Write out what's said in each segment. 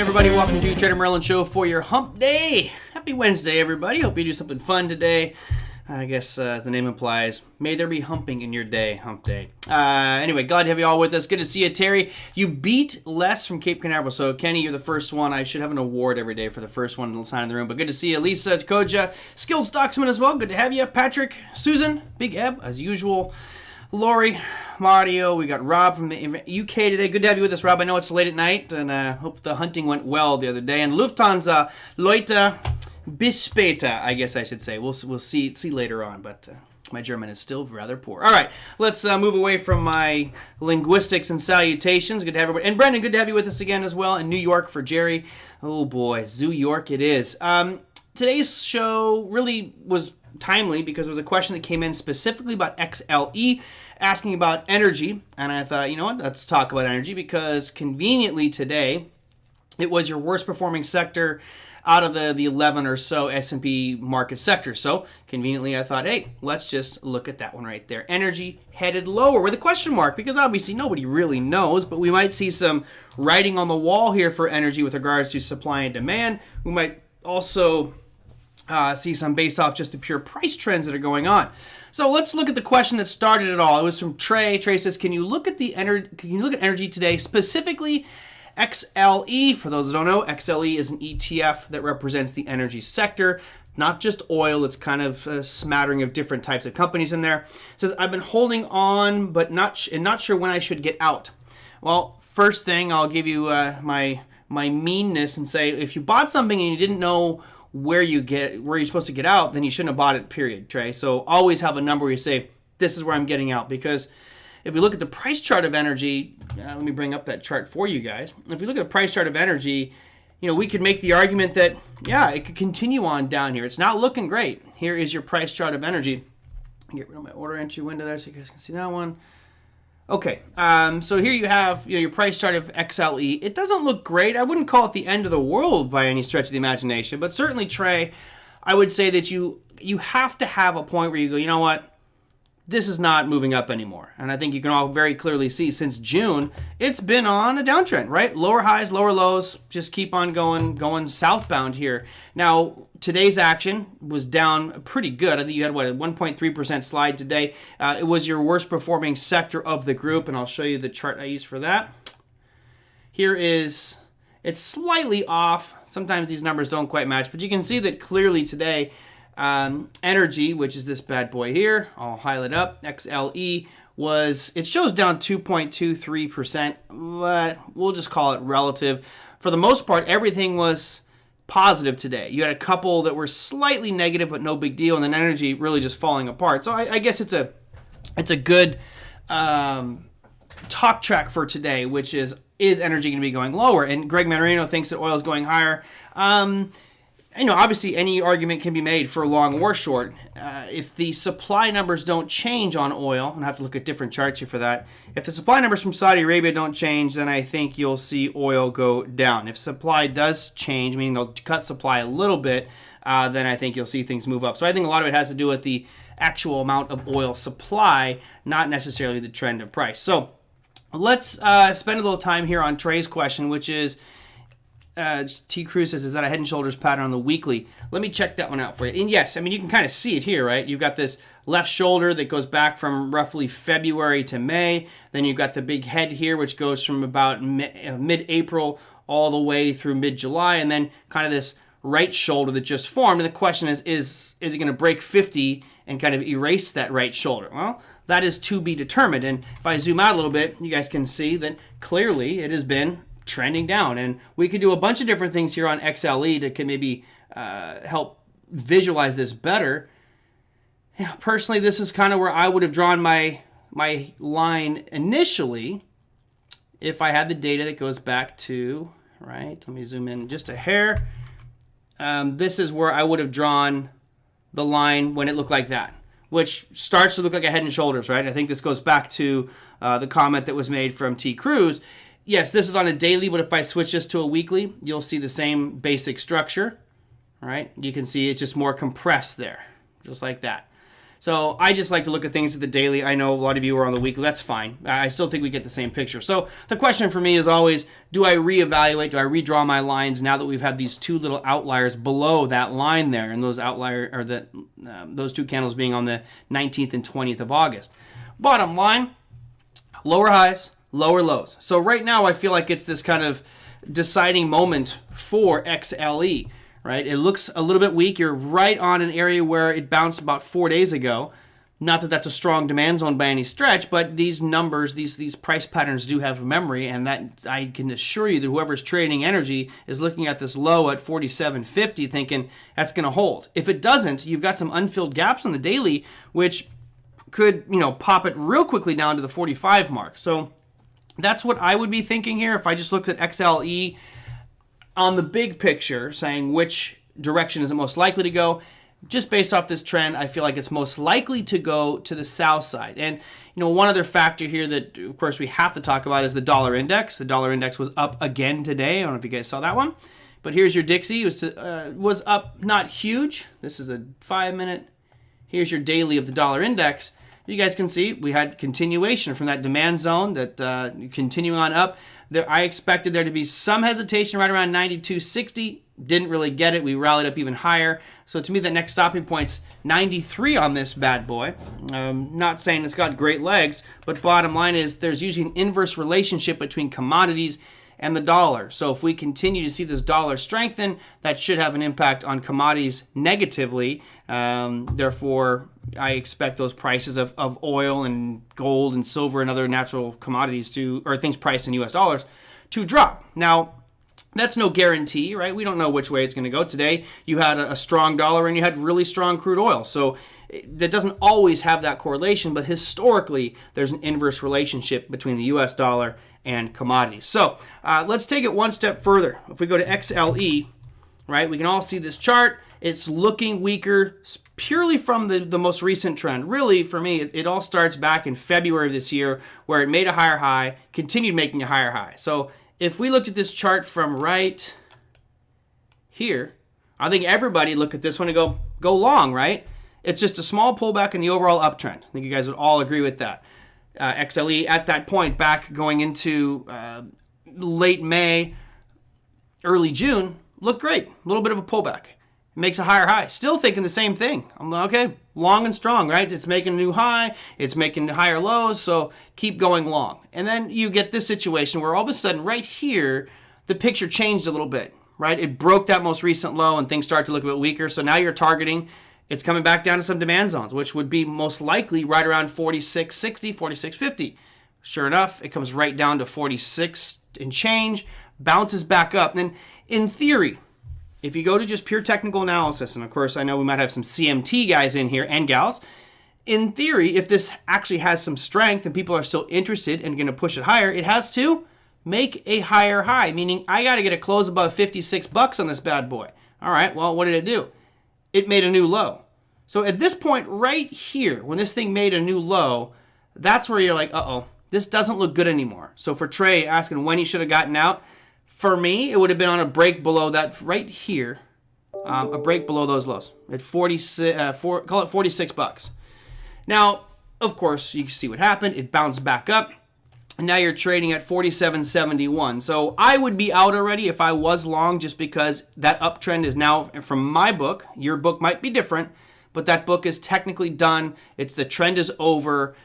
everybody. Welcome to TraderMerlin Show for your hump day. Happy Wednesday, everybody. Hope you do something fun today. I guess, as the name implies, may there be humping in your day, hump day. Anyway, glad to have you all with us. Good to see you, Terry. You beat Les from Cape Canaveral. So, Kenny, you're the first one. I should have an award every day for the first one sign in the room. But good to see you. Lisa, Koja, Skilled Stocksman as well. Good to have you. Patrick, Susan, Big Eb, as usual. Lori, Mario, we got Rob from the UK today. Good to have you with us, Rob. I know it's late at night, and hope the hunting went well the other day. And Lufthansa, Leute, bis später, I guess I should say. We'll see later on, but my German is still rather poor. All right, let's move away from my linguistics and salutations. Good to have everybody. And Brendan, good to have you with us again as well. In New York for Jerry. Oh boy, Zoo York it is. Today's show really was timely because it was a question that came in specifically about XLE, asking about energy. And I thought, you know what, let's talk about energy because conveniently today, it was your worst performing sector out of the 11 or so S&P market sectors. So conveniently, I thought, hey, let's just look at that one right there. Energy headed lower with a question mark because obviously nobody really knows, but we might see some writing on the wall here for energy with regards to supply and demand. We might also see some based off just the pure price trends that are going on. So let's look at the question that started it all. It was from Trey. Trey says, "Can you look at energy today, specifically XLE?" For those that don't know, XLE is an ETF that represents the energy sector, not just oil. It's kind of a smattering of different types of companies in there. It says, "I've been holding on, but not sure when I should get out." Well, first thing, I'll give you my meanness and say, if you bought something and you didn't know where you're supposed to get out, then you shouldn't have bought it, period, Trey. So always have a number where you say, this is where I'm getting out. Because if we look at the price chart of energy, let me bring up that chart for you guys. If we look at the price chart of energy, you know, we could make the argument that, yeah, it could continue on down here. It's not looking great. Here is your price chart of energy. Get rid of my order entry window there so you guys can see that one. Okay, so here you have your price chart of XLE. It doesn't look great. I wouldn't call it the end of the world by any stretch of the imagination, but certainly, Trey, I would say that you have to have a point where you go, you know what? This is not moving up anymore. And I think you can all very clearly see since June, it's been on a downtrend, right? Lower highs, lower lows, just keep on going southbound here. Now, today's action was down pretty good. I think you had, a 1.3% slide today. It was your worst performing sector of the group, and I'll show you the chart I use for that. It's slightly off. Sometimes these numbers don't quite match, but you can see that clearly today, energy, which is this bad boy here, I'll highlight up, XLE, it shows down 2.23%, but we'll just call it relative. For the most part, everything was positive today. You had a couple that were slightly negative, but no big deal, and then energy really just falling apart. So I guess it's a good talk track for today, which is energy going to be going lower? And Greg Manarino thinks that oil is going higher. Obviously any argument can be made for long or short. If the supply numbers don't change on oil, and I have to look at different charts here for that. If the supply numbers from Saudi Arabia don't change, then I think you'll see oil go down. If supply does change, meaning they'll cut supply a little bit, then I think you'll see things move up. So I think a lot of it has to do with the actual amount of oil supply, not necessarily the trend of price. So let's spend a little time here on Trey's question, which is, T. Cruz says, is that a head and shoulders pattern on the weekly? Let me check that one out for you. And yes, I mean, you can kind of see it here, right? You've got this left shoulder that goes back from roughly February to May. Then you've got the big head here, which goes from about mid-April all the way through mid-July. And then kind of this right shoulder that just formed. And the question is it going to break 50 and kind of erase that right shoulder? Well, that is to be determined. And if I zoom out a little bit, you guys can see that clearly it has been trending down, and we could do a bunch of different things here on XLE to can maybe help visualize this better. Personally, this is kind of where I would have drawn my line initially if I had the data that goes back to, right, let me zoom in just a hair. This is where I would have drawn the line when it looked like that, which starts to look like a head and shoulders, right? I think this goes back to the comment that was made from T. Cruz. Yes, this is on a daily, but if I switch this to a weekly, you'll see the same basic structure, all right? You can see it's just more compressed there, just like that. So I just like to look at things at the daily. I know a lot of you are on the weekly. That's fine. I still think we get the same picture. So the question for me is always, do I reevaluate? Do I redraw my lines now that we've had these two little outliers below that line there, and those outlier or those two candles being on the 19th and 20th of August? Bottom line, lower highs, lower lows. So right now I feel like it's this kind of deciding moment for XLE. Right, it looks a little bit weak. You're right on an area where it bounced about 4 days ago. Not that that's a strong demand zone by any stretch, but these numbers, these price patterns do have memory, and that I can assure you that whoever's trading energy is looking at this low at 47.50 thinking that's going to hold. If it doesn't, you've got some unfilled gaps on the daily, which could, pop it real quickly down to the 45 mark. So that's what I would be thinking here if I just looked at XLE on the big picture, saying which direction is it most likely to go. Just based off this trend, I feel like it's most likely to go to the south side. And one other factor here that, of course, we have to talk about is the dollar index. The dollar index was up again today. I don't know if you guys saw that one. But here's your Dixie. It was up, not huge. This is a 5-minute. Here's your daily of the dollar index. You guys can see we had continuation from that demand zone that continuing on up. I expected there to be some hesitation right around 92.60. Didn't really get it. We rallied up even higher. So to me, the next stopping point's 93 on this bad boy. Not saying it's got great legs, but bottom line is there's usually an inverse relationship between commodities and the dollar. So if we continue to see this dollar strengthen, that should have an impact on commodities negatively. Therefore, I expect those prices of oil and gold and silver and other natural commodities or things priced in US dollars to drop. Now, that's no guarantee, right? We don't know which way it's going to go. Today, you had a strong dollar and you had really strong crude oil. So that doesn't always have that correlation, but historically, there's an inverse relationship between the US dollar and commodities. So let's take it one step further. If we go to XLE, right, we can all see this chart. It's looking weaker purely from the most recent trend. Really, for me, it all starts back in February of this year where it made a higher high, continued making a higher high. So if we looked at this chart from right here, I think everybody look at this one and go long, right? It's just a small pullback in the overall uptrend. I think you guys would all agree with that. XLE at that point, back going into late May, early June, looked great. A little bit of a pullback. It makes a higher high. Still thinking the same thing. I'm like, okay, long and strong, right? It's making a new high. It's making higher lows, so keep going long. And then you get this situation where all of a sudden right here, the picture changed a little bit, right? It broke that most recent low and things start to look a bit weaker. So now you're targeting, it's coming back down to some demand zones, which would be most likely right around 46.60, 46.50. Sure enough, it comes right down to 46 and change, bounces back up. And then in theory, if you go to just pure technical analysis, and of course I know we might have some CMT guys in here and gals, in theory, if this actually has some strength and people are still interested and going to push it higher, it has to make a higher high, meaning I got to get a close above 56 bucks on this bad boy. All right, well, what did it do? It made a new low. So at this point right here, when this thing made a new low, that's where you're like, uh-oh, this doesn't look good anymore. So for Trey asking when he should have gotten out, for me, it would have been on a break below that right here, a break below those lows at 46, call it 46 bucks. Now, of course, you can see what happened. It bounced back up, and now you're trading at 47.71. So I would be out already if I was long, just because that uptrend is now, from my book, your book might be different, but that book is technically done. The trend is over.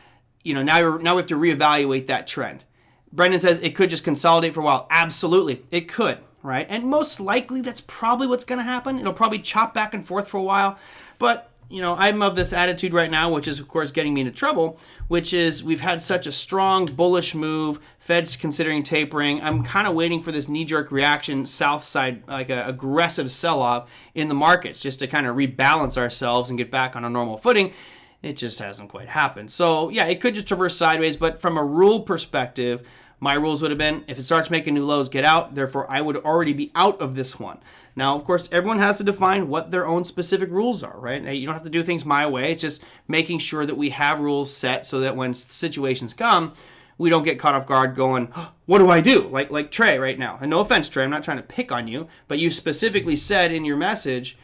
Now we have to reevaluate that trend. Brendan says it could just consolidate for a while. Absolutely, it could, right? And most likely that's probably what's going to happen. It'll probably chop back and forth for a while. But, I'm of this attitude right now, which is, of course, getting me into trouble, which is we've had such a strong bullish move. Fed's considering tapering. I'm kind of waiting for this knee-jerk reaction, south side, like an aggressive sell-off in the markets, just to kind of rebalance ourselves and get back on a normal footing. It just hasn't quite happened. So, yeah, it could just traverse sideways, but from a rule perspective, my rules would have been, if it starts making new lows, get out. Therefore, I would already be out of this one. Now, of course, everyone has to define what their own specific rules are, right? You don't have to do things my way. It's just making sure that we have rules set so that when situations come, we don't get caught off guard going, oh, what do I do? Like Trey right now. And no offense, Trey, I'm not trying to pick on you, but you specifically said in your message,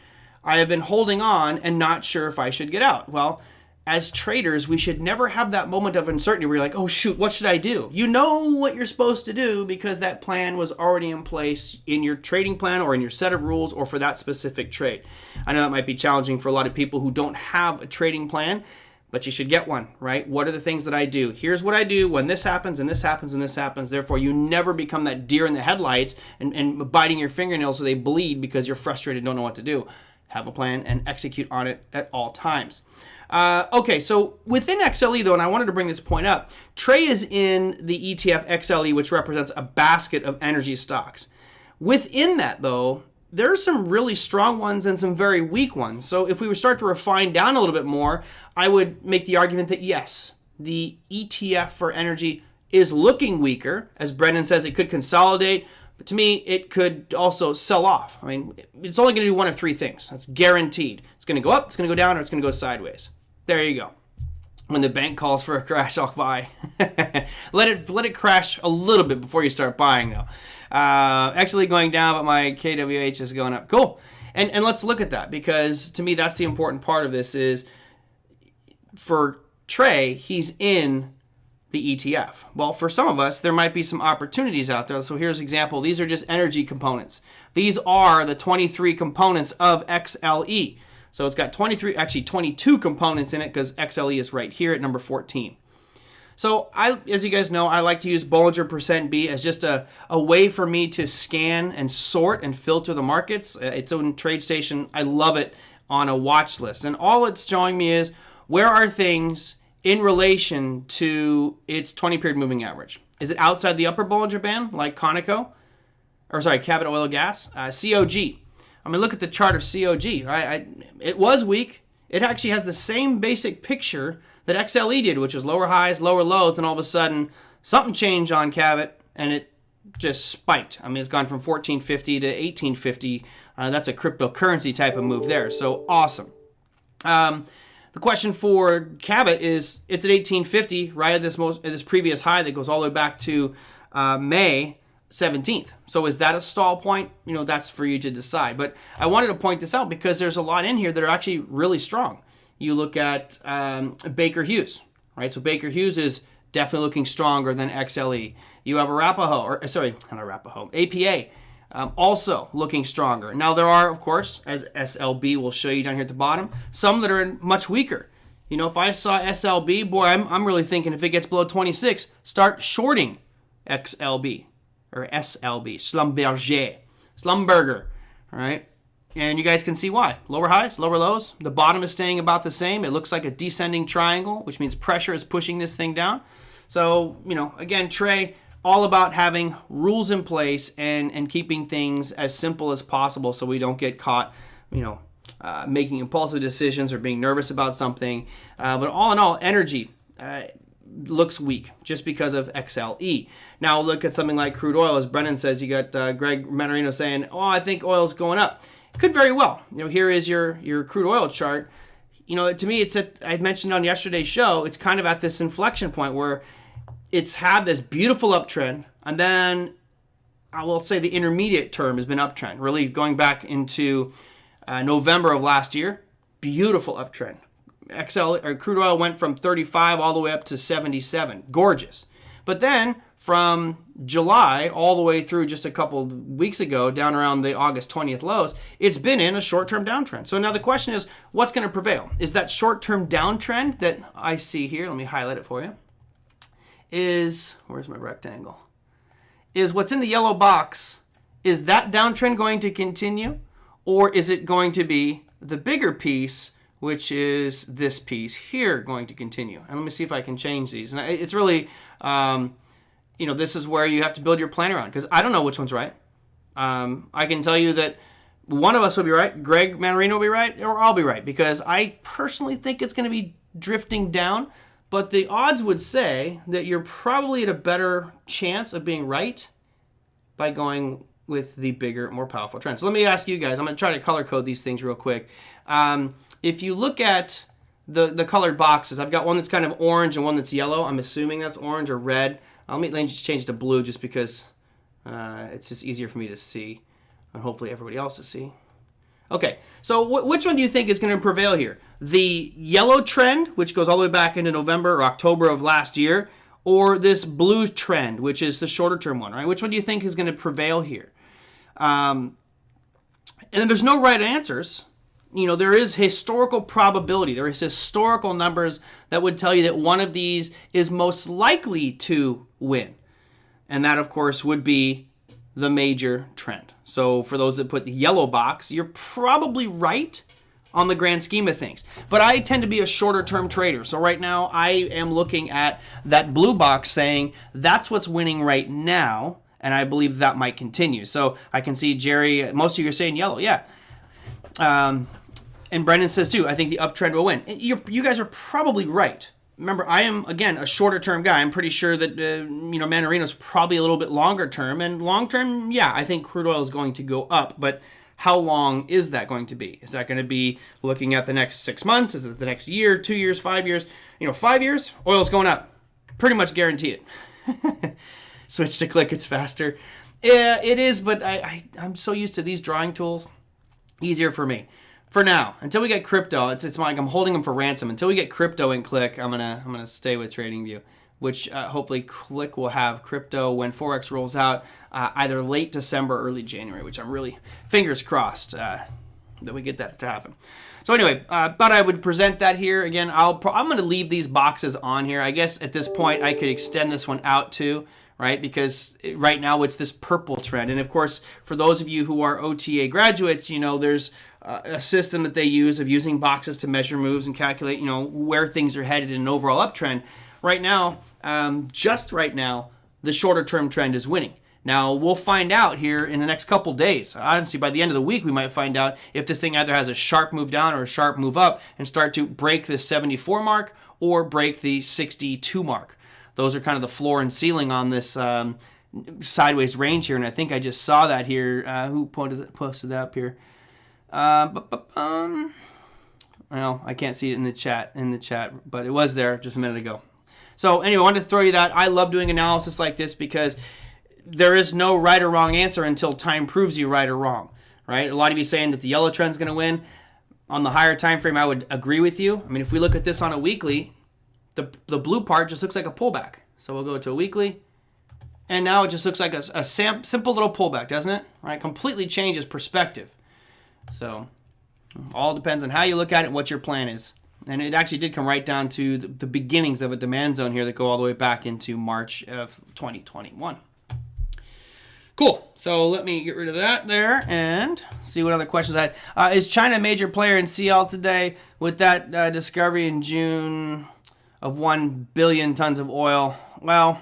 I have been holding on and not sure if I should get out. Well, as traders, we should never have that moment of uncertainty where you're like, oh shoot, what should I do? You know what you're supposed to do because that plan was already in place in your trading plan or in your set of rules or for that specific trade. I know that might be challenging for a lot of people who don't have a trading plan, but you should get one, right? What are the things that I do? Here's what I do when this happens and this happens and this happens. Therefore, you never become that deer in the headlights and biting your fingernails so they bleed because you're frustrated and don't know what to do. Have a plan and execute on it at all times. Okay, so within XLE though, and I wanted to bring this point up, Trey is in the ETF XLE, which represents a basket of energy stocks. Within that though, there are some really strong ones and some very weak ones. So if we would start to refine down a little bit more, I would make the argument that yes, the ETF for energy is looking weaker. As Brendan says, it could consolidate, but to me, it could also sell off. I mean, it's only going to do one of three things. That's guaranteed. It's going to go up, it's going to go down, or it's going to go sideways. There you go. When the bank calls for a crash, I'll buy. let it crash a little bit before you start buying, though. Actually going down, but my KWH is going up. Cool. And let's look at that, because to me, that's the important part of this is for Trey, he's in the ETF. Well, for some of us, there might be some opportunities out there. So here's an example. These are just energy components. These are the 23 components of XLE. So it's got 22 components in it because XLE is right here at number 14. So as you guys know, I like to use Bollinger %B as just a way for me to scan and sort and filter the markets. It's on TradeStation. I love it on a watch list. And all it's showing me is where are things in relation to its 20-period moving average. Is it outside the upper Bollinger Band like Conoco? Or sorry, Cabot Oil and Gas? COG. I mean, look at the chart of COG, right? It was weak. It actually has the same basic picture that XLE did, which was lower highs, lower lows, and all of a sudden something changed on Cabot and it just spiked. I mean, it's gone from 1450 to 1850. That's a cryptocurrency type of move there. So awesome. The question for Cabot is, it's at 1850, right at this previous high that goes all the way back to May 17th. So is that a stall point? You know, that's for you to decide. But I wanted to point this out because there's a lot in here that are actually really strong. You look at Baker Hughes, right? So Baker Hughes is definitely looking stronger than XLE. You have APA, also looking stronger. Now there are, of course, as SLB will show you down here at the bottom, some that are much weaker. You know, if I saw SLB, boy, I'm really thinking if it gets below 26, start shorting XLB or SLB, Schlumberger, all right? And you guys can see why. Lower highs, lower lows. The bottom is staying about the same. It looks like a descending triangle, which means pressure is pushing this thing down. So, you know, again, Trey, all about having rules in place and keeping things as simple as possible so we don't get caught, you know, making impulsive decisions or being nervous about something. But all in all, energy looks weak just because of XLE. Now look at something like crude oil. As Brennan says, you got Greg Manarino saying, oh, I think oil's going up. It could very well. You know, here is your crude oil chart. You know, to me, I mentioned on yesterday's show, it's kind of at this inflection point where it's had this beautiful uptrend, and then I will say the intermediate term has been uptrend, really going back into November of last year. Beautiful uptrend. Crude oil went from 35 all the way up to 77. Gorgeous. But then from July all the way through just a couple weeks ago, down around the August 20th lows, it's been in a short-term downtrend. So now the question is, what's going to prevail? Is that short-term downtrend that I see here, let me highlight it for you, where's my rectangle? Is what's in the yellow box, is that downtrend going to continue? Or is it going to be the bigger piece, which is this piece here, going to continue? And let me see if I can change these. And it's really, you know, this is where you have to build your plan around, because I don't know which one's right. I can tell you that one of us will be right, Greg Manarino will be right, or I'll be right, because I personally think it's going to be drifting down, but the odds would say that you're probably at a better chance of being right by going with the bigger, more powerful trend. So let me ask you guys, I'm going to try to color code these things real quick. If you look at the colored boxes, I've got one that's kind of orange and one that's yellow. I'm assuming that's orange or red. Let me just change to blue just because it's just easier for me to see and hopefully everybody else to see. Okay, so which one do you think is going to prevail here? The yellow trend, which goes all the way back into November or October of last year, or this blue trend, which is the shorter term one, right? Which one do you think is going to prevail here? And then there's no right answers. You know, there is historical probability. There is historical numbers that would tell you that one of these is most likely to win. And that, of course, would be the major trend. So for those that put the yellow box, you're probably right on the grand scheme of things. But I tend to be a shorter term trader. So right now I am looking at that blue box saying that's what's winning right now. And I believe that might continue. So I can see Jerry, most of you are saying yellow. Yeah. And Brendan says too, I think the uptrend will win. You guys are probably right. Remember, I am, again, a shorter term guy. I'm pretty sure that, Manarino's probably a little bit longer term. And long term, yeah, I think crude oil is going to go up. But how long is that going to be? Is that going to be looking at the next 6 months? Is it the next year, 2 years, 5 years? 5 years, oil's going up. Pretty much guarantee it. Switch to CliK, it's faster. Yeah, it is, but I'm so used to these drawing tools. Easier for me. For now, until we get crypto, it's like I'm holding them for ransom. Until we get crypto in CliK, I'm gonna stay with TradingView, which hopefully CliK will have crypto when Forex rolls out either late December, early January, which I'm really fingers crossed that we get that to happen. So anyway, thought I would present that here again. I'm gonna leave these boxes on here. I guess at this point I could extend this one out too. Right? Because right now it's this purple trend. And of course, for those of you who are OTA graduates, there's a system that they use of using boxes to measure moves and calculate, where things are headed in an overall uptrend. Right now, just right now, the shorter term trend is winning. Now, we'll find out here in the next couple days. Honestly, by the end of the week, we might find out if this thing either has a sharp move down or a sharp move up and start to break the 74 mark or break the 62 mark. Those are kind of the floor and ceiling on this sideways range here, and I think I just saw that here. Who posted that up here? Well, I can't see it in the chat, but it was there just a minute ago. So anyway, I wanted to throw you that. I love doing analysis like this because there is no right or wrong answer until time proves you right or wrong. Right? A lot of you saying that the yellow trend's going to win. On the higher time frame, I would agree with you. I mean, if we look at this on a weekly, the blue part just looks like a pullback. So we'll go to a weekly. And now it just looks like a simple little pullback, doesn't it? Right? Completely changes perspective. So all depends on how you look at it and what your plan is. And it actually did come right down to the beginnings of a demand zone here that go all the way back into March of 2021. Cool. So let me get rid of that there and see what other questions I had. Is China a major player in CL today with that discovery in June of 1 billion tons of oil? Well,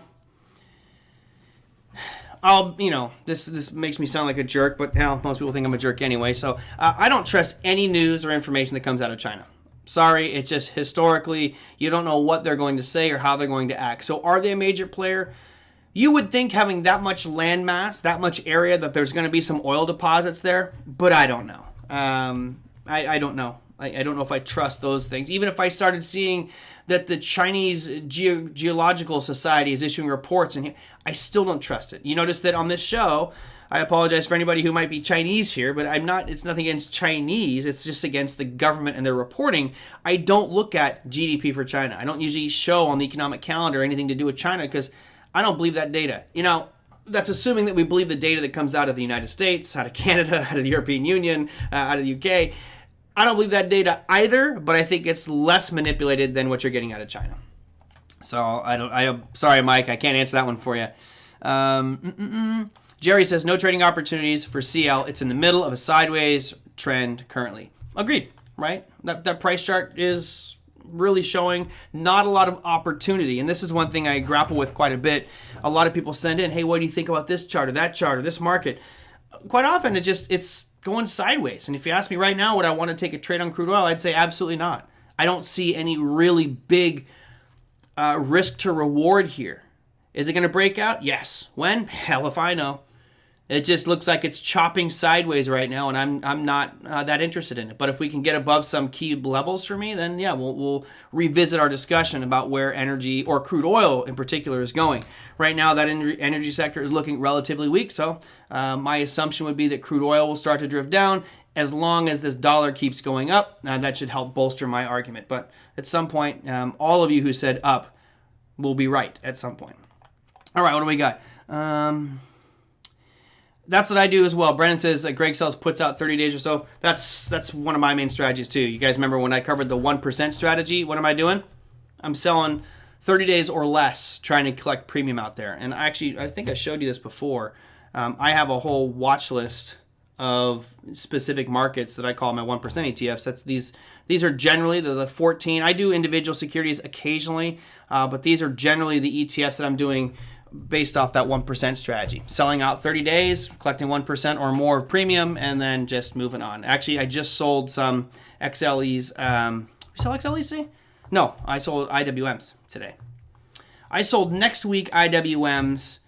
this makes me sound like a jerk, but hell, most people think I'm a jerk anyway. So I don't trust any news or information that comes out of China. Sorry, it's just historically, you don't know what they're going to say or how they're going to act. So are they a major player? You would think having that much land mass, that much area, that there's going to be some oil deposits there, but I don't know. I don't know. I don't know if I trust those things. Even if I started seeing that the Chinese Geological Society is issuing reports, and I still don't trust it. You notice that on this show, I apologize for anybody who might be Chinese here, but it's nothing against Chinese. It's just against the government and their reporting. I don't look at GDP for China. I don't usually show on the economic calendar anything to do with China because I don't believe that data. That's assuming that we believe the data that comes out of the United States, out of Canada, out of the European Union, out of the UK. I don't believe that data either, but I think it's less manipulated than what you're getting out of China. So sorry, Mike, I can't answer that one for you. Jerry says no trading opportunities for CL. It's in the middle of a sideways trend currently. Agreed, right? That price chart is really showing not a lot of opportunity. And this is one thing I grapple with quite a bit. A lot of people send in, hey, what do you think about this chart or this market? Quite often it's going sideways. And if you ask me right now would I want to take a trade on crude oil, I'd say absolutely not. I don't see any really big risk to reward here. Is it going to break out? Yes. When? Hell if I know. It just looks like it's chopping sideways right now, and I'm not that interested in it. But if we can get above some key levels for me, then yeah, we'll revisit our discussion about where energy, or crude oil in particular, is going. Right now, that energy sector is looking relatively weak, so my assumption would be that crude oil will start to drift down. As long as this dollar keeps going up, that should help bolster my argument. But at some point, all of you who said up will be right at some point. All right, what do we got? That's what I do as well. Brennan says Greg sells puts out 30 days or so. That's one of my main strategies too. You guys remember when I covered the 1% strategy? What am I doing? I'm selling 30 days or less, trying to collect premium out there. And I think I showed you this before. I have a whole watch list of specific markets that I call my 1% ETFs. These are generally the 14. I do individual securities occasionally, but these are generally the ETFs that I'm doing based off that 1% strategy. Selling out 30 days, collecting 1% or more of premium, and then just moving on. Actually, I just sold some XLEs. You sell XLEs today? No, I sold IWMs today. I sold next week IWMs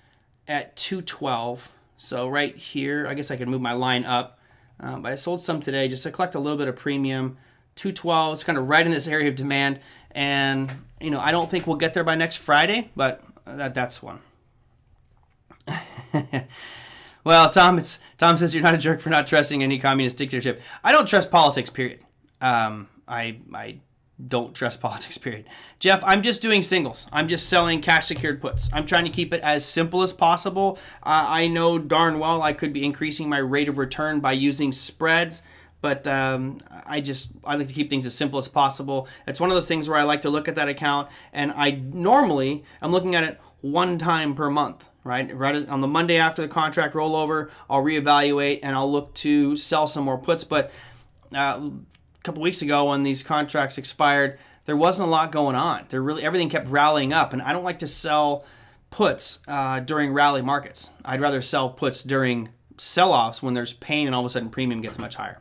at 212. So right here, I guess I could move my line up. But I sold some today just to collect a little bit of premium. 212 is kind of right in this area of demand. And, I don't think we'll get there by next Friday, but that's one. Well, Tom says you're not a jerk for not trusting any communist dictatorship. I don't trust politics, period. I don't trust politics, period. Jeff, I'm just doing singles. I'm just selling cash secured puts. I'm trying to keep it as simple as possible. I know darn well I could be increasing my rate of return by using spreads, but I like to keep things as simple as possible. It's one of those things where I like to look at that account, and I'm looking at it one time per month. Right on the Monday after the contract rollover, I'll reevaluate and I'll look to sell some more puts. But a couple weeks ago, when these contracts expired, there wasn't a lot going on. Everything kept rallying up, and I don't like to sell puts during rally markets. I'd rather sell puts during sell-offs when there's pain and all of a sudden premium gets much higher.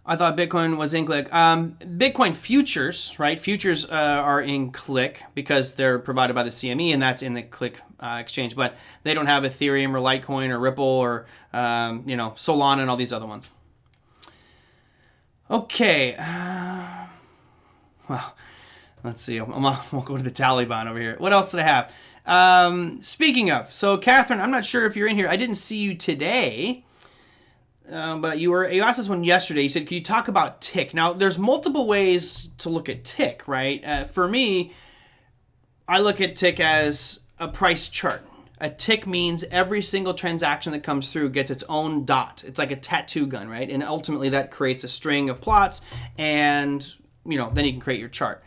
I thought Bitcoin was in CliK. Bitcoin futures, right? Futures are in CliK because they're provided by the CME, and that's in the CliK exchange. But they don't have Ethereum or Litecoin or Ripple or Solana and all these other ones. Okay. Well, let's see. We'll go to the Taliban over here. What else did I have? Speaking of, so Catherine, I'm not sure if you're in here. I didn't see you today. But you asked this one yesterday. You said, can you talk about tick? Now, there's multiple ways to look at tick, right? For me, I look at tick as a price chart. A tick means every single transaction that comes through gets its own dot. It's like a tattoo gun, right? And ultimately that creates a string of plots, and then you can create your chart.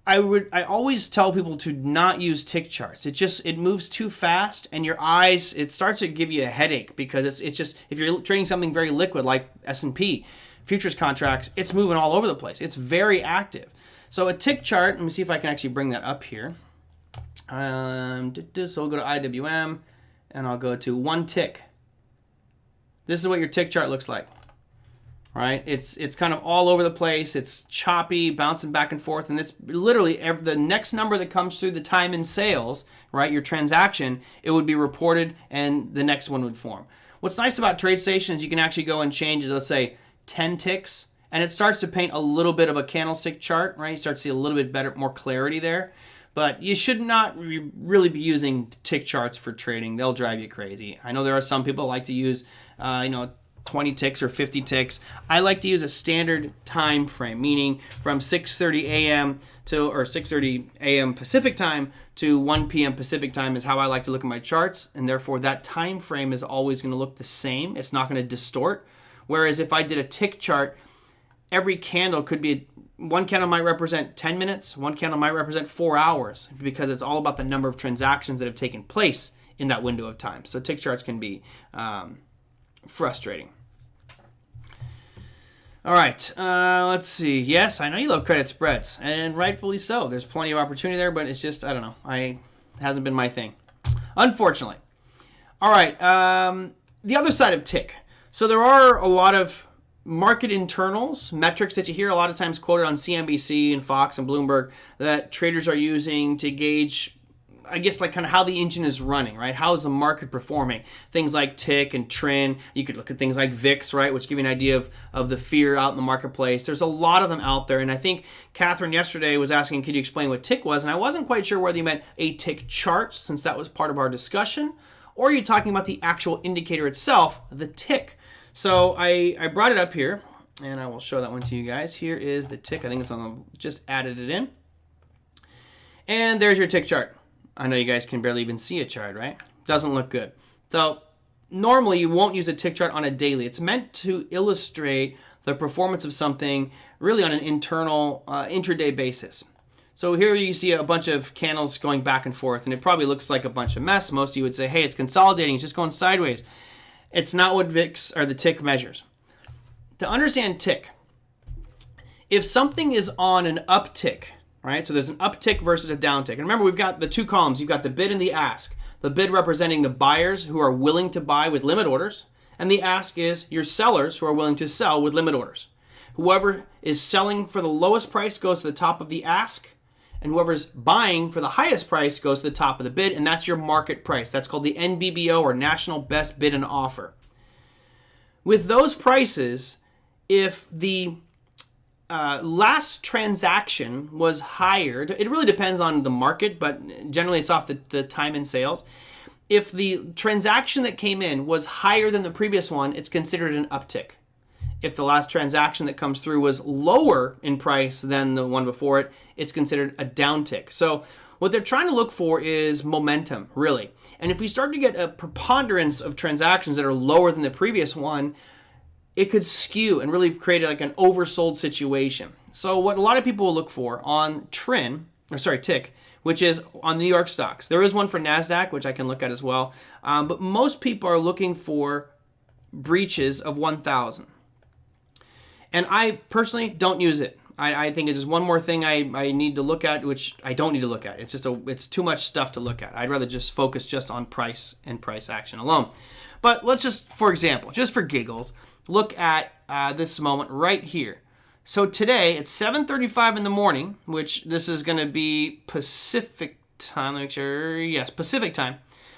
I always tell people to not use tick charts. It moves too fast, and your eyes, it starts to give you a headache because it's just, if you're trading something very liquid like S&P futures contracts, it's moving all over the place. It's very active. So a tick chart, let me see if I can actually bring that up here. So we'll go to IWM and I'll go to one tick. This is what your tick chart looks like. Right? It's kind of all over the place. It's choppy, bouncing back and forth, and it's literally the next number that comes through the time in sales, right? Your transaction, it would be reported, and the next one would form. What's nice about TradeStation is you can actually go and change it, let's say 10 ticks, and it starts to paint a little bit of a candlestick chart, right? You start to see a little bit better, more clarity there. But you should not really be using tick charts for trading. They'll drive you crazy. I know there are some people that like to use, 20 ticks or 50 ticks. I like to use a standard time frame, meaning from 6:30 a.m. or 6:30 a.m. Pacific time to 1 p.m. Pacific time is how I like to look at my charts, and therefore that time frame is always going to look the same. It's not going to distort. Whereas if I did a tick chart, every candle could be, one candle might represent 10 minutes, one candle might represent 4 hours, because it's all about the number of transactions that have taken place in that window of time. So tick charts can be frustrating. All right, let's see. Yes, I know you love credit spreads, and rightfully so. There's plenty of opportunity there, but it's just, I don't know. It hasn't been my thing, unfortunately. All right, the other side of tick. So there are a lot of market internals, metrics that you hear a lot of times quoted on CNBC and Fox and Bloomberg that traders are using to gauge I guess, like kind of how the engine is running, right? How is the market performing? Things like tick and trend. You could look at things like VIX, right, which give you an idea of the fear out in the marketplace. There's a lot of them out there, and I think Catherine yesterday was asking, could you explain what tick was? And I wasn't quite sure whether you meant a tick chart, since that was part of our discussion, or are you talking about the actual indicator itself, the tick? So I brought it up here, and I will show that one to you guys. Here is the tick. I think it's on the, just added it in. And there's your tick chart. I know you guys can barely even see a chart, right? Doesn't look good. So normally you won't use a tick chart on a daily. It's meant to illustrate the performance of something really on an internal intraday basis. So here you see a bunch of candles going back and forth, and it probably looks like a bunch of mess. Most of you would say, hey, it's consolidating, it's just going sideways. It's not what VIX or the tick measures. To understand tick, if something is on an uptick, right? So there's an uptick versus a downtick. And remember, we've got the two columns. You've got the bid and the ask. The bid representing the buyers who are willing to buy with limit orders, and the ask is your sellers who are willing to sell with limit orders. Whoever is selling for the lowest price goes to the top of the ask, and whoever's buying for the highest price goes to the top of the bid, and that's your market price. That's called the NBBO, or National Best Bid and Offer. With those prices, if the last transaction was higher, it really depends on the market, but generally it's off the time in sales. If the transaction that came in was higher than the previous one, it's considered an uptick. If the last transaction that comes through was lower in price than the one before it, it's considered a downtick. So what they're trying to look for is momentum, really. And if we start to get a preponderance of transactions that are lower than the previous one, it could skew and really create like an oversold situation. So what a lot of people will look for on tick, which is on New York stocks. There is one for NASDAQ, which I can look at as well. But most people are looking for breaches of 1,000. And I personally don't use it. I think it's just one more thing I need to look at, which I don't need to look at. It's too much stuff to look at. I'd rather just focus just on price and price action alone. But let's just, for example, just for giggles, look at this moment right here. So today it's 7:35 in the morning, which this is going to be Pacific time. Let me make sure. Yes, Pacific time.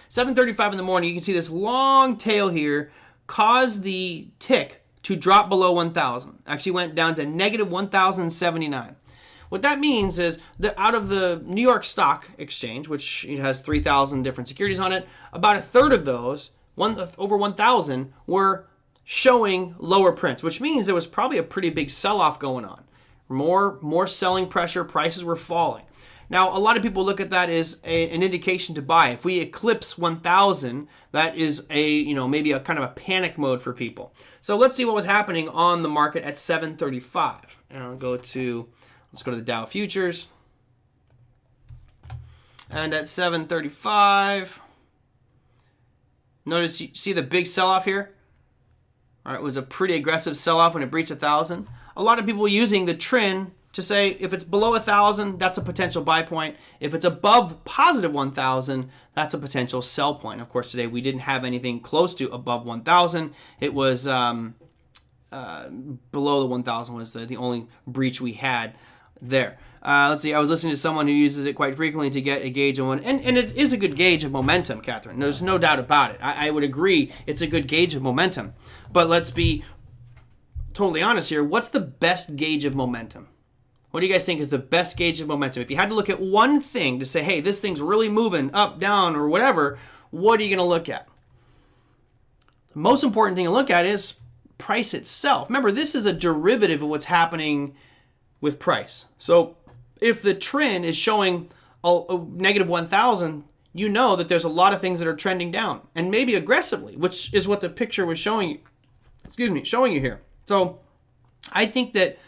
7:35 in the morning. You can see this long tail here cause the tick to drop below 1,000. Actually went down to negative 1,079. What that means is that out of the New York Stock Exchange, which it has 3,000 different securities on it, about a third of those, over 1,000, were showing lower prints, which means there was probably a pretty big sell-off going on. More selling pressure, prices were falling. Now, a lot of people look at that as an indication to buy. If we eclipse 1,000, that is maybe a kind of a panic mode for people. So let's see what was happening on the market at 7:35. And let's go to the Dow futures. And at 7:35, notice you see the big sell-off here. All right, it was a pretty aggressive sell-off when it breached 1,000. A lot of people using the trend to say if it's below 1,000, that's a potential buy point. If it's above positive 1,000, that's a potential sell point. Of course, today we didn't have anything close to above 1,000. It was below the 1,000 was the only breach we had there. Let's see. I was listening to someone who uses it quite frequently to get a gauge on one, and it is a good gauge of momentum, Catherine. There's no doubt about it. I would agree it's a good gauge of momentum. But let's be totally honest here. What's the best gauge of momentum? What do you guys think is the best gauge of momentum? If you had to look at one thing to say, hey, this thing's really moving up, down, or whatever, what are you going to look at? The most important thing to look at is price itself. Remember, this is a derivative of what's happening with price. So if the trend is showing a negative 1,000, you know that there's a lot of things that are trending down, and maybe aggressively, which is what the picture was showing you. Showing you here. So I think that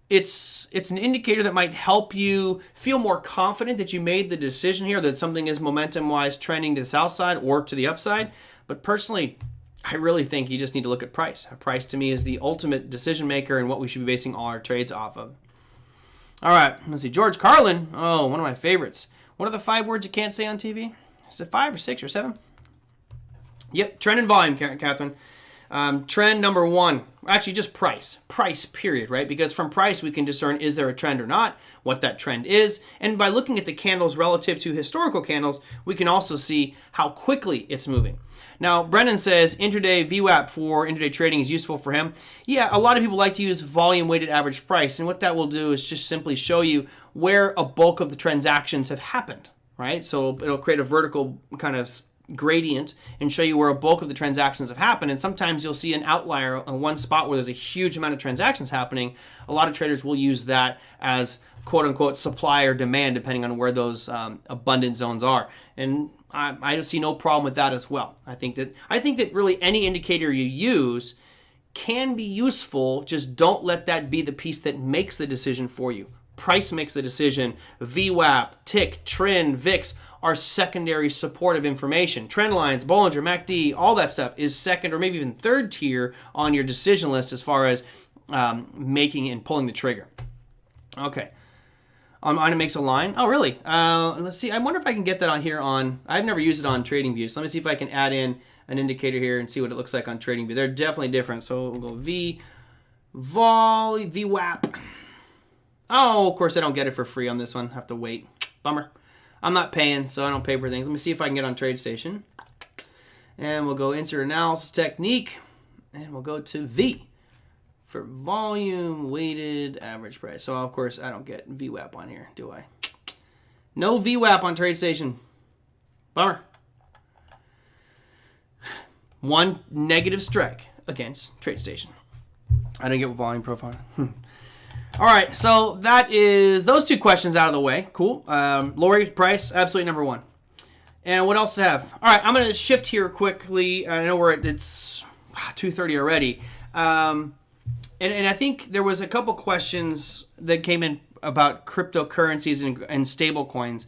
it's an indicator that might help you feel more confident that you made the decision here, that something is momentum-wise trending to the south side or to the upside. But personally, I really think you just need to look at price. Price to me is the ultimate decision maker and what we should be basing all our trades off of. All right, let's see. George Carlin. Oh, one of my favorites. What are the 5 words you can't say on TV? Is it 5 or 6 or 7? Yep, trend and volume, Catherine. Trend number one, actually just price period, right? Because from price we can discern is there a trend or not, what that trend is, and by looking at the candles relative to historical candles, we can also see how quickly it's moving. Now, Brennan says intraday VWAP for intraday trading is useful for him. Yeah, a lot of people like to use volume weighted average price, and what that will do is just simply show you where a bulk of the transactions have happened, right? So it'll create a vertical kind of gradient and show you where a bulk of the transactions have happened, and sometimes you'll see an outlier on one spot where there's a huge amount of transactions happening. A lot of traders will use that as quote-unquote supply or demand depending on where those abundant zones are, and I see no problem with that as well. I think that really any indicator you use can be useful, just don't let that be the piece that makes the decision for you. Price makes the decision. VWAP, tick, trend, VIX are secondary supportive information. Trend lines, Bollinger, MACD, all that stuff is second or maybe even third tier on your decision list as far as making and pulling the trigger. Okay. On it makes a line. Oh, really? Let's see. I wonder if I can get that on here on... I've never used it on TradingView, so let me see if I can add in an indicator here and see what it looks like on TradingView. They're definitely different. So we'll go VWAP. Oh, of course I don't get it for free on this one. Have to wait. Bummer. I'm not paying, so I don't pay for things. Let me see if I can get on TradeStation. And we'll go insert analysis technique. And we'll go to V for volume weighted average price. So of course I don't get VWAP on here, do I? No VWAP on TradeStation. Bummer. One negative strike against TradeStation. I didn't get volume profile. All right, so that is those two questions out of the way. Cool. Lower price, absolutely number one. And what else to have? All right, I'm going to shift here quickly. I know it's 2:30 already. And I think there was a couple questions that came in about cryptocurrencies and stable coins.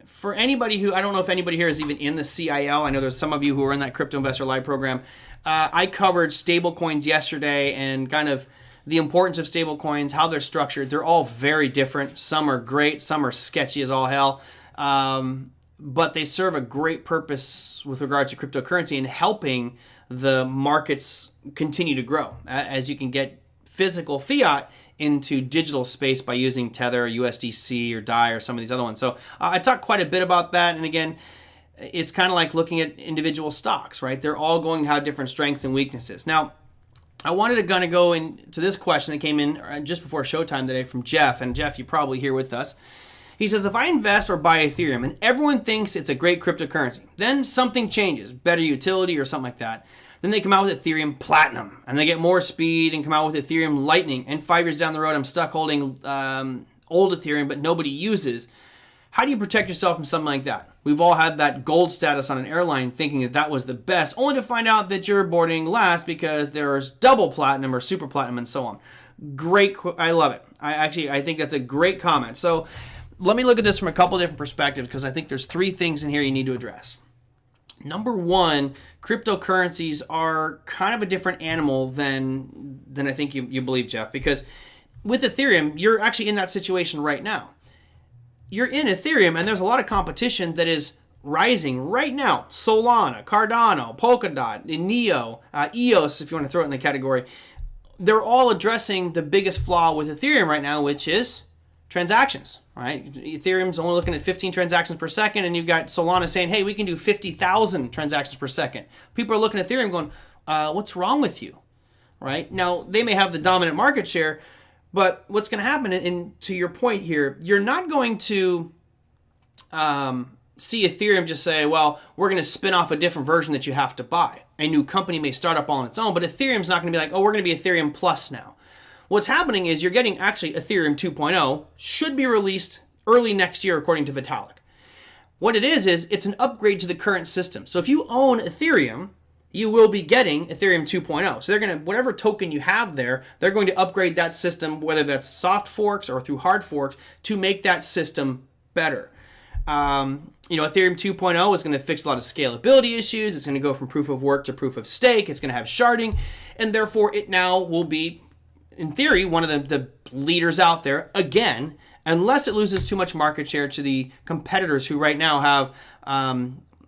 For anybody who, I don't know if anybody here is even in the CIL. I know there's some of you who are in that Crypto Investor Live program. I covered stable coins yesterday and kind of the importance of stable coins, how they're structured. They're all very different. Some are great, some are sketchy as all hell. But they serve a great purpose with regards to cryptocurrency and helping the markets continue to grow as you can get physical fiat into digital space by using Tether, USDC, or DAI, or some of these other ones. So I talked quite a bit about that. And again, it's kind of like looking at individual stocks, right? They're all going to have different strengths and weaknesses. Now, I wanted to kind of go into this question that came in just before showtime today from Jeff. And Jeff, you're probably here with us. He says, if I invest or buy Ethereum and everyone thinks it's a great cryptocurrency, then something changes, better utility or something like that. Then they come out with Ethereum Platinum and they get more speed and come out with Ethereum Lightning. And 5 years down the road, I'm stuck holding old Ethereum, but nobody uses. How do you protect yourself from something like that? We've all had that gold status on an airline thinking that that was the best, only to find out that you're boarding last because there's double platinum or super platinum and so on. Great. I love it. I think that's a great comment. So let me look at this from a couple different perspectives because I think there's three things in here you need to address. Number one, cryptocurrencies are kind of a different animal than I think you believe, Jeff, because with Ethereum, you're actually in that situation right now. You're in Ethereum, and there's a lot of competition that is rising right now. Solana, Cardano, Polkadot, Neo, EOS, if you want to throw it in the category. They're all addressing the biggest flaw with Ethereum right now, which is transactions, right? Ethereum's only looking at 15 transactions per second, and you've got Solana saying, hey, we can do 50,000 transactions per second. People are looking at Ethereum going, what's wrong with you, right? Now, they may have the dominant market share, but what's going to happen, and to your point here, you're not going to see Ethereum just say, well, we're going to spin off a different version that you have to buy. A new company may start up on its own, but Ethereum's not going to be like, oh, we're going to be Ethereum Plus now. What's happening is you're getting actually Ethereum 2.0 should be released early next year, according to Vitalik. What it is it's an upgrade to the current system. So if you own Ethereum, you will be getting Ethereum 2.0. So they're going to, whatever token you have there, they're going to upgrade that system, whether that's soft forks or through hard forks, to make that system better. Ethereum 2.0 is going to fix a lot of scalability issues. It's going to go from proof of work to proof of stake. It's going to have sharding, and therefore it now will be, in theory, one of the leaders out there again, unless it loses too much market share to the competitors who right now have,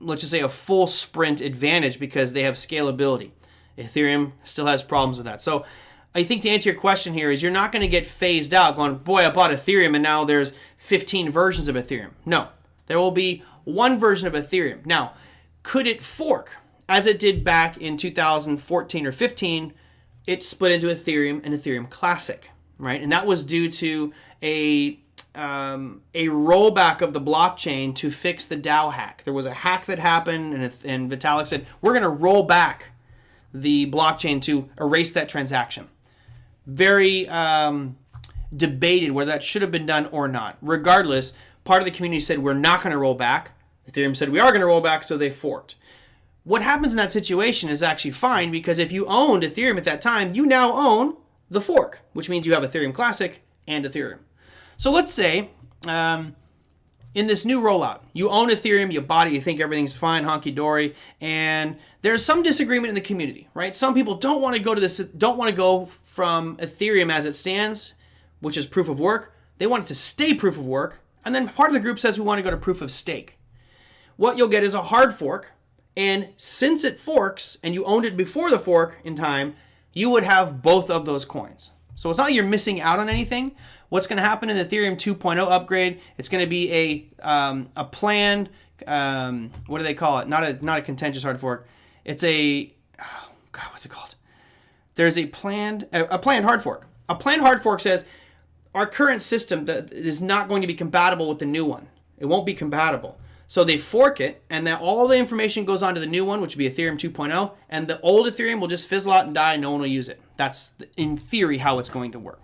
let's just say, a full sprint advantage because they have scalability. Ethereum still has problems with that. So I think to answer your question here is you're not going to get phased out going, boy, I bought Ethereum and now there's 15 versions of Ethereum. No, there will be one version of Ethereum. Now, could it fork? As it did back in 2014 or 15, it split into Ethereum and Ethereum Classic, right? And that was due to a rollback of the blockchain to fix the DAO hack. There was a hack that happened, and Vitalik said, we're going to roll back the blockchain to erase that transaction. Very debated whether that should have been done or not. Regardless, part of the community said, we're not going to roll back. Ethereum said, we are going to roll back, so they forked. What happens in that situation is actually fine, because if you owned Ethereum at that time, you now own the fork, which means you have Ethereum Classic and Ethereum. So let's say in this new rollout, you own Ethereum, you bought it, you think everything's fine, honky-dory, and there's some disagreement in the community, right? Some people don't want to go to this, don't want to go from Ethereum as it stands, which is proof of work. They want it to stay proof of work, and then part of the group says we want to go to proof of stake. What you'll get is a hard fork, and since it forks and you owned it before the fork in time, you would have both of those coins. So it's not like you're missing out on anything. What's going to happen in the Ethereum 2.0 upgrade? It's going to be a planned, what do they call it? Not a contentious hard fork. It's what's it called? There's a planned hard fork. A planned hard fork says our current system is not going to be compatible with the new one. It won't be compatible. So they fork it, and then all the information goes on to the new one, which would be Ethereum 2.0, and the old Ethereum will just fizzle out and die, and no one will use it. That's, in theory, how it's going to work.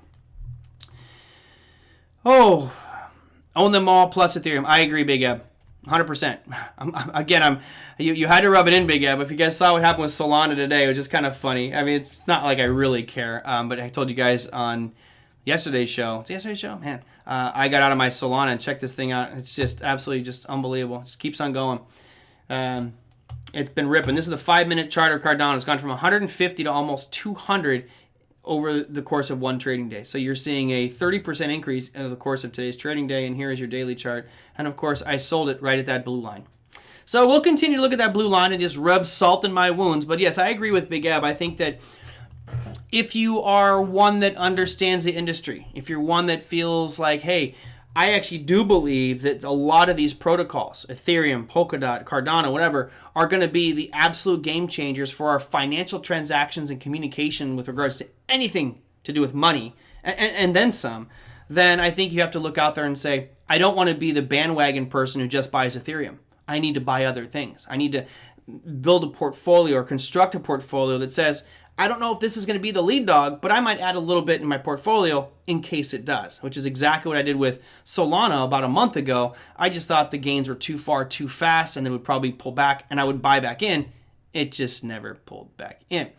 Oh, own them all plus Ethereum. I agree, Big Eb. 100%. You had to rub it in, Big Eb. If you guys saw what happened with Solana today, it was just kind of funny. I mean, it's not like I really care, but I told you guys on yesterday's show. It's yesterday's show? Man. I got out of my Solana and checked this thing out. It's just absolutely just unbelievable. It just keeps on going. It's been ripping. This is the 5-minute chart of Cardano. It's gone from 150 to almost 200 over the course of one trading day. So you're seeing a 30% increase over the course of today's trading day. And here is your daily chart. And of course, I sold it right at that blue line. So we'll continue to look at that blue line and just rub salt in my wounds. But yes, I agree with Big Eb. I think that if you are one that understands the industry, if you're one that feels like, hey, I actually do believe that a lot of these protocols, Ethereum, Polkadot, Cardano, whatever, are going to be the absolute game changers for our financial transactions and communication with regards to anything to do with money, and then some, then I think you have to look out there and say, I don't want to be the bandwagon person who just buys Ethereum. I need to buy other things. I need to build a portfolio or construct a portfolio that says, I don't know if this is going to be the lead dog, but I might add a little bit in my portfolio in case it does, which is exactly what I did with Solana about a month ago. I just thought the gains were too far, too fast, and they would probably pull back, and I would buy back in. It just never pulled back in.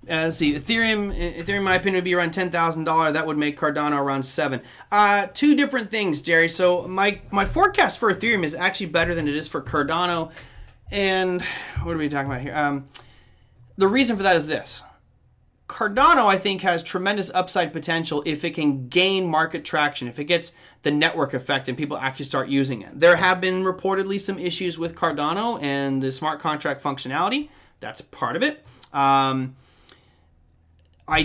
Let's see, Ethereum, in my opinion, would be around $10,000. That would make Cardano around $7,000. Two different things, Jerry. So my forecast for Ethereum is actually better than it is for Cardano. And what are we talking about here? The reason for that is this. Cardano, I think, has tremendous upside potential if it can gain market traction, if it gets the network effect and people actually start using it. There have been reportedly some issues with Cardano and the smart contract functionality. That's part of it. I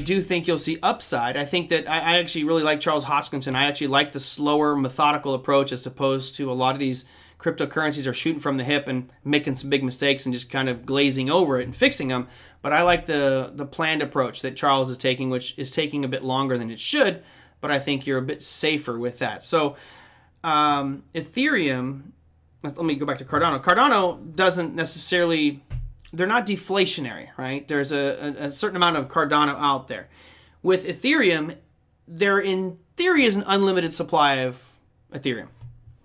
do think you'll see upside. I think that I actually really like Charles Hoskinson. I actually like the slower, methodical approach as opposed to a lot of these cryptocurrencies are shooting from the hip and making some big mistakes and just kind of glazing over it and fixing them. But I like the planned approach that Charles is taking, which is taking a bit longer than it should, but I think you're a bit safer with that. So Ethereum, let me go back to Cardano. Cardano doesn't necessarily, they're not deflationary, right? There's a certain amount of Cardano out there. With Ethereum, there in theory is an unlimited supply of Ethereum.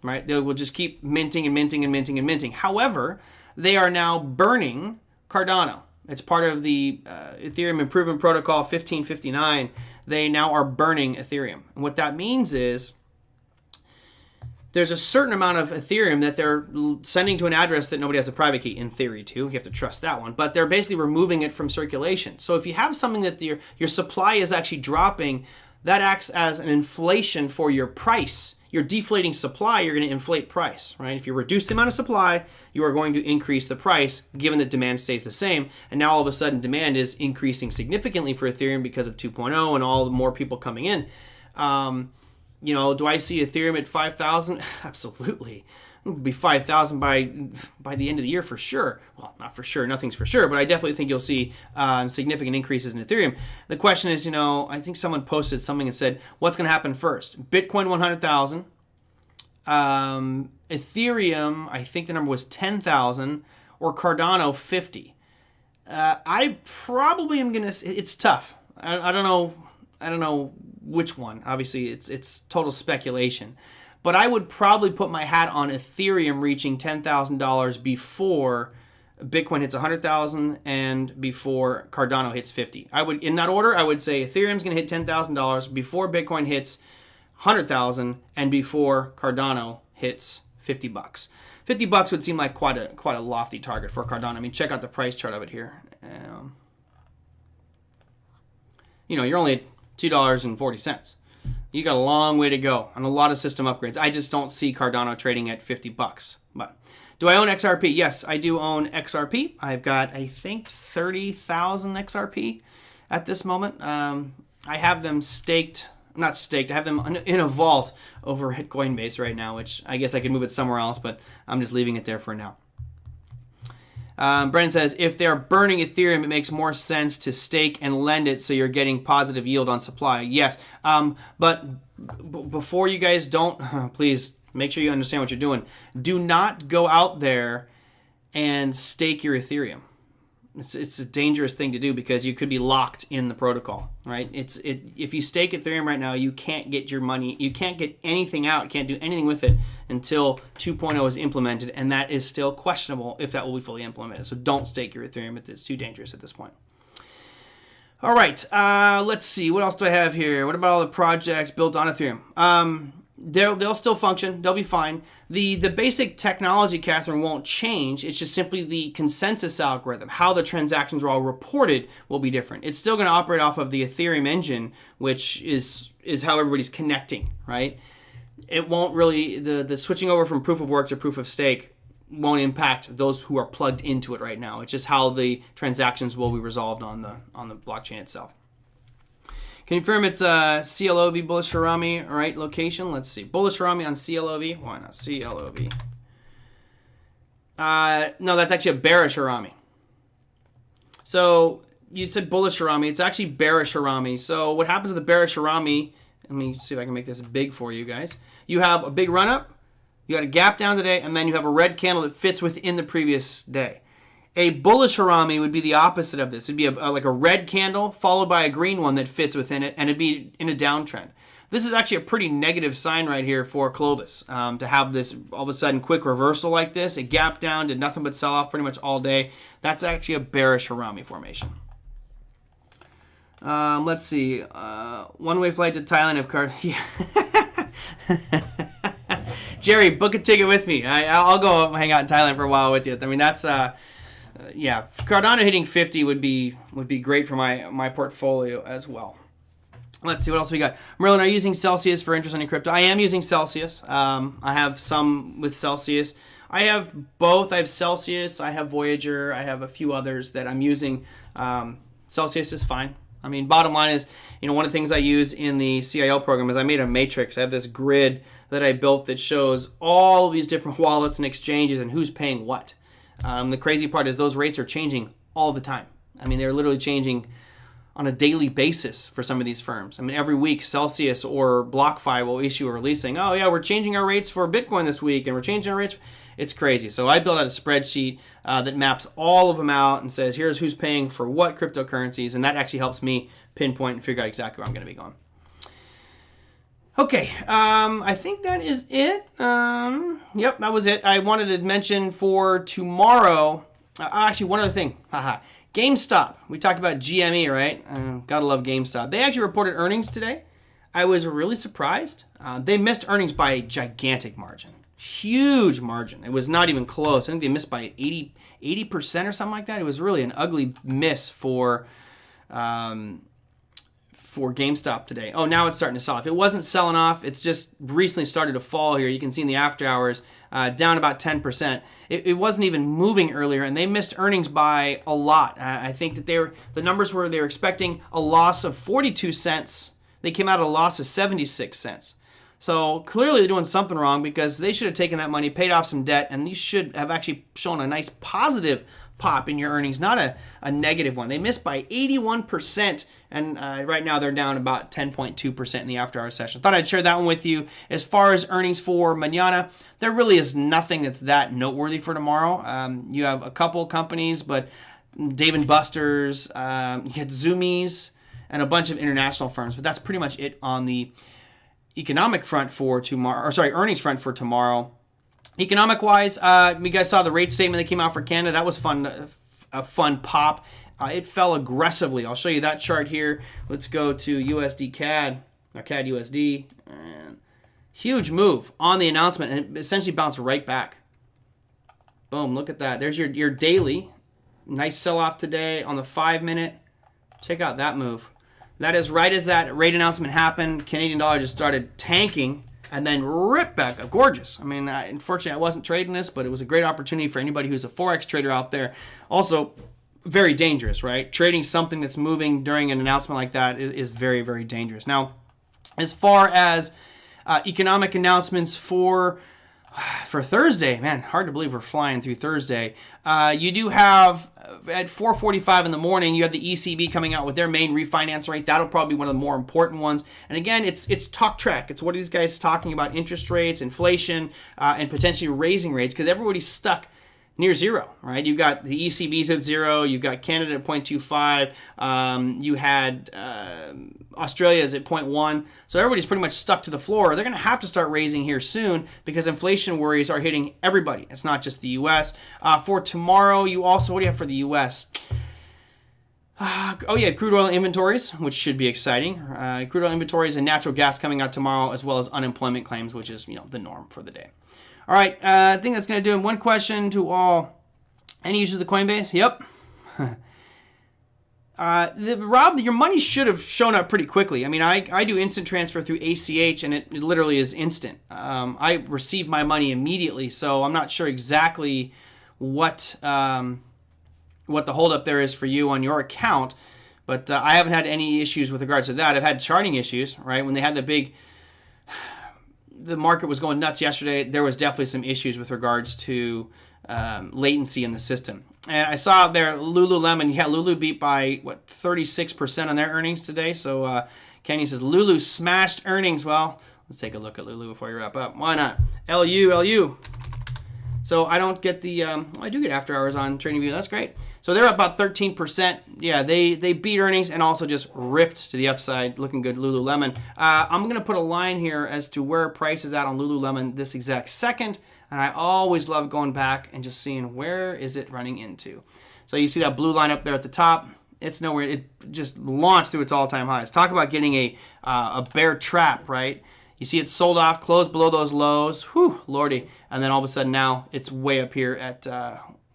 Right? They will just keep minting and minting and minting and minting. However, they are now burning Cardano. It's part of the Ethereum Improvement Protocol 1559. They now are burning Ethereum. And what that means is there's a certain amount of Ethereum that they're sending to an address that nobody has a private key, in theory, too. You have to trust that one. But they're basically removing it from circulation. So if you have something that your supply is actually dropping, that acts as an inflation for your price. You're deflating supply, you're going to inflate price, right? If you reduce the amount of supply, you are going to increase the price, given that demand stays the same. And now all of a sudden, demand is increasing significantly for Ethereum because of 2.0 and all the more people coming in. You know, do I see Ethereum at 5,000? Absolutely. It will be 5,000 by the end of the year for sure. Well, not for sure. Nothing's for sure, but I definitely think you'll see significant increases in Ethereum. The question is, you know, I think someone posted something and said, what's going to happen first? Bitcoin 100,000. Ethereum, I think the number was 10,000, or Cardano 50. I probably am going to. It's tough. I don't know. I don't know which one. Obviously, it's total speculation. But I would probably put my hat on Ethereum reaching $10,000 before Bitcoin hits 100,000 and before Cardano hits 50. I would, in that order, I would say Ethereum's going to hit $10,000 before Bitcoin hits 100,000 and before Cardano hits $50. $50 would seem like quite a lofty target for Cardano. I mean, check out the price chart of it here. You know, you're only at $2.40. You got a long way to go on a lot of system upgrades. I just don't see Cardano trading at $50. But do I own XRP? Yes, I do own XRP. I've got, I think, 30,000 XRP at this moment. I have them staked, not staked, I have them in a vault over at Coinbase right now, which I guess I could move it somewhere else, but I'm just leaving it there for now. Brennan says, if they're burning Ethereum, it makes more sense to stake and lend it so you're getting positive yield on supply. Yes, but before you guys don't, please make sure you understand what you're doing. Do not go out there and stake your Ethereum. It's a dangerous thing to do because you could be locked in the protocol, right? If you stake Ethereum right now, you can't get your money, you can't get anything out, you can't do anything with it until 2.0 is implemented, and that is still questionable if that will be fully implemented. So don't stake your Ethereum. It's too dangerous at this point. All right, let's see. What else do I have here? What about all the projects built on Ethereum? They'll still function. They'll be fine. The basic technology, Catherine, won't change. It's just simply the consensus algorithm. How the transactions are all reported will be different. It's still going to operate off of the Ethereum engine, which is how everybody's connecting, right? It won't really, the switching over from proof of work to proof of stake won't impact those who are plugged into it right now. It's just how the transactions will be resolved on the blockchain itself. Can you confirm it's CLOV bullish Harami, right? Location? Let's see. Bullish Harami on CLOV. Why not CLOV? No, that's actually a bearish Harami. So you said bullish Harami. It's actually bearish Harami. So what happens with the bearish Harami, let me see if I can make this big for you guys. You have a big run up, you got a gap down today, and then you have a red candle that fits within the previous day. A bullish Harami would be the opposite of this. It'd be like a red candle followed by a green one that fits within it, and it'd be in a downtrend. This is actually a pretty negative sign right here for Clovis, to have this all of a sudden quick reversal like this. It gapped down, did nothing but sell off pretty much all day. That's actually a bearish Harami formation. Let's see. One-way flight to Thailand if card. Yeah. Jerry, book a ticket with me. I'll go hang out in Thailand for a while with you. I mean, that's... yeah, Cardano hitting 50 would be great for my portfolio as well. Let's see what else we got. Merlin, are you using Celsius for interest in crypto? I am using Celsius. I have some with Celsius. I have both. I have Celsius. I have Voyager. I have a few others that I'm using. Celsius is fine. I mean, bottom line is, you know, one of the things I use in the CIL program is I made a matrix. I have this grid that I built that shows all of these different wallets and exchanges and who's paying what. The crazy part is those rates are changing all the time. I mean, they're literally changing on a daily basis for some of these firms. I mean, every week Celsius or BlockFi will issue a release saying, oh yeah, we're changing our rates for Bitcoin this week and we're changing our rates. It's crazy. So I built out a spreadsheet that maps all of them out and says, here's who's paying for what cryptocurrencies. And that actually helps me pinpoint and figure out exactly where I'm going to be going. Okay, I think that is it. Yep, that was it. I wanted to mention for tomorrow, actually one other thing. GameStop. We talked about GME, right? Gotta love GameStop. They actually reported earnings today. I was really surprised. They missed earnings by a gigantic margin. Huge margin. It was not even close. I think they missed by 80% or something like that. It was really an ugly miss for for GameStop today. Oh, now it's starting to sell off. It wasn't selling off. It's just recently started to fall here. You can see in the after hours, down about 10%. It wasn't even moving earlier, and they missed earnings by a lot. I think that the numbers were they were expecting a loss of 42 cents. They came out at a loss of 76 cents. So clearly they're doing something wrong because they should have taken that money, paid off some debt, and these should have actually shown a nice positive pop in your earnings, not a negative one. They missed by 81%, and right now they're down about 10.2% in the after-hour session. Thought I'd share that one with you. As far as earnings for mañana, there really is nothing that's that noteworthy for tomorrow. You have a couple companies, but Dave & Buster's, you get Zoomies, and a bunch of international firms, but that's pretty much it on the economic front for tomorrow, earnings front for tomorrow. Economic-wise, you guys saw the rate statement that came out for Canada. That was fun, a fun pop. It fell aggressively. I'll show you that chart here. Let's go to USD CAD, or CAD USD. And huge move on the announcement, and it essentially bounced right back. Boom, look at that. There's your daily. Nice sell-off today on the 5-minute. Check out that move. That is right as that rate announcement happened, Canadian dollar just started tanking and then ripped back up. Gorgeous. I mean, unfortunately, I wasn't trading this, but it was a great opportunity for anybody who's a Forex trader out there. Also, very dangerous, right? Trading something that's moving during an announcement like that is very, very dangerous. Now, as far as economic announcements for Thursday, man, hard to believe we're flying through Thursday. You do have at 4:45 in the morning, you have the ECB coming out with their main refinance rate. That'll probably be one of the more important ones. And again, it's talk track. It's what are these guys talking about: interest rates, inflation, and potentially raising rates, because everybody's stuck near zero, right? You've got the ECB's at 0. You've got Canada at 0.25. You had Australia's at 0.1. So everybody's pretty much stuck to the floor. They're going to have to start raising here soon because inflation worries are hitting everybody. It's not just the U.S. For tomorrow, what do you have for the U.S.? Crude oil inventories, which should be exciting. Crude oil inventories and natural gas coming out tomorrow, as well as unemployment claims, which is the norm for the day. All right, I think that's going to do it. One question to all. Any users of the Coinbase? Yep. Rob, your money should have shown up pretty quickly. I mean, I do instant transfer through ACH, and it literally is instant. I receive my money immediately, so I'm not sure exactly what the holdup there is for you on your account, but I haven't had any issues with regards to that. I've had charting issues, right? When they had the market was going nuts yesterday, there was definitely some issues with regards to latency in the system. And I saw there Lululemon, Lulu beat by 36% on their earnings today. So Kenny says Lulu smashed earnings. Well, let's take a look at Lulu before you wrap up. Why not? LU. So I don't get I do get after hours on TradingView. That's great. So they're up about 13%. Yeah, they beat earnings and also just ripped to the upside. Looking good, Lululemon. I'm going to put a line here as to where price is at on Lululemon this exact second. And I always love going back and just seeing where is it running into. So you see that blue line up there at the top. It's nowhere. It just launched through its all-time highs. Talk about getting a bear trap, right? You see it sold off, closed below those lows. Whew, lordy. And then all of a sudden now it's way up here at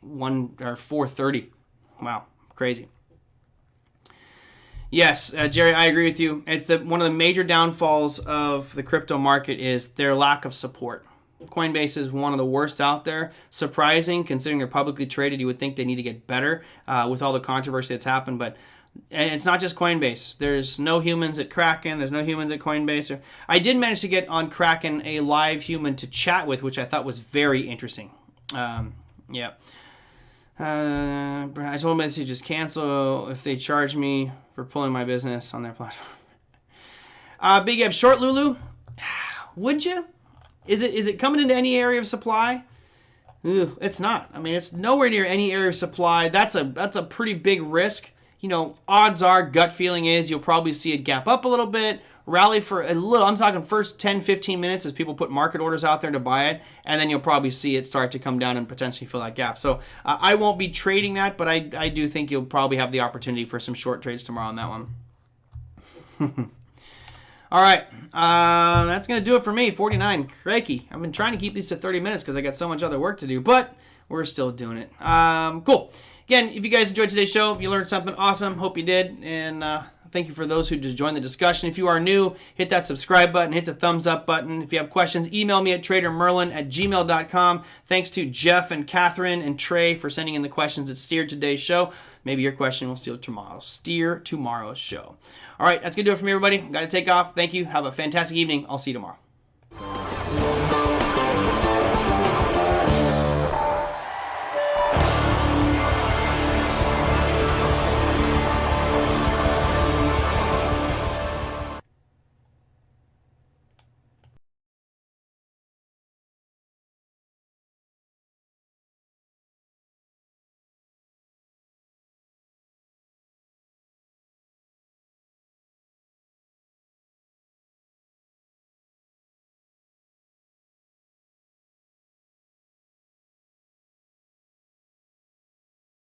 430. Wow, crazy. Yes, Jerry, I agree with you. It's one of the major downfalls of the crypto market is their lack of support. Coinbase is one of the worst out there. Surprising, considering they're publicly traded. You would think they need to get better with all the controversy that's happened. And it's not just Coinbase. There's no humans at Kraken. There's no humans at Coinbase. I did manage to get on Kraken a live human to chat with, which I thought was very interesting. Yeah. I told them to just cancel if they charge me for pulling my business on their platform. Big Eb, short Lulu? Would you? Is it coming into any area of supply? It's not. I mean, it's nowhere near any area of supply. That's a pretty big risk. Odds are, gut feeling is you'll probably see it gap up a little bit, rally for a little. I'm talking first 10, 15 minutes as people put market orders out there to buy it, and then you'll probably see it start to come down and potentially fill that gap. So I won't be trading that, but I do think you'll probably have the opportunity for some short trades tomorrow on that one. All right, that's going to do it for me. 49, crikey. I've been trying to keep these to 30 minutes because I got so much other work to do, but we're still doing it. Cool. Again, if you guys enjoyed today's show, if you learned something awesome, hope you did, and Thank you for those who just joined the discussion. If you are new, hit that subscribe button, hit the thumbs up button. If you have questions, email me at TraderMerlin@gmail.com. Thanks to Jeff and Catherine and Trey for sending in the questions that steered today's show. Maybe your question will steer tomorrow's show. All right, that's going to do it for me, everybody. Got to take off. Thank you. Have a fantastic evening. I'll see you tomorrow.